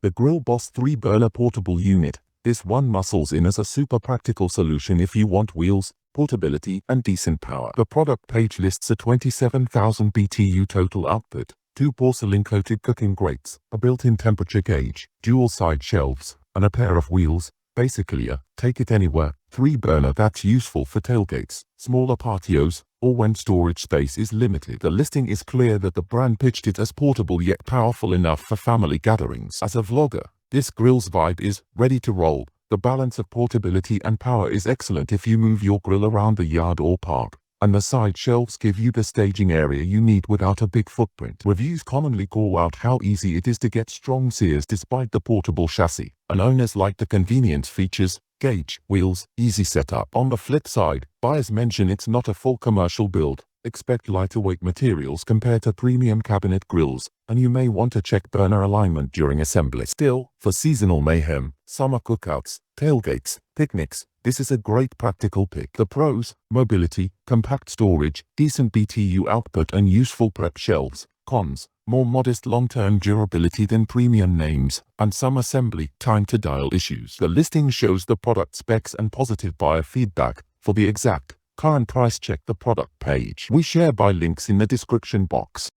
The Grill Boss 3-burner portable unit. This one muscles in as a super practical solution if you want wheels, portability, and decent power. The product page lists a 27,000 BTU total output, 2 porcelain-coated cooking grates, a built-in temperature gauge, dual side shelves, and a pair of wheels. Basically a take-it-anywhere 3-burner that's useful for tailgates, smaller patios, or when storage space is limited. The listing is clear that the brand pitched it as portable yet powerful enough for family gatherings. As a vlogger, this grill's vibe is ready to roll. The balance of portability and power is excellent if you move your grill around the yard or park, and the side shelves give you the staging area you need without a big footprint. Reviews commonly call out how easy it is to get strong sears despite the portable chassis, and owners like the convenience features, gauge, wheels, easy setup. On the flip side, buyers mention it's not a full commercial build. Expect lighter weight materials compared to premium cabinet grills, and you may want to check burner alignment during assembly. Still, for seasonal mayhem, summer cookouts, tailgates, picnics, this is a great practical pick. The pros: mobility, compact storage, decent BTU output, and useful prep shelves. Cons: more modest long-term durability than premium names, and some assembly time to dial issues. The listing shows the product specs and positive buyer feedback. For the exact current price, check the product page. We share buy links in the description box.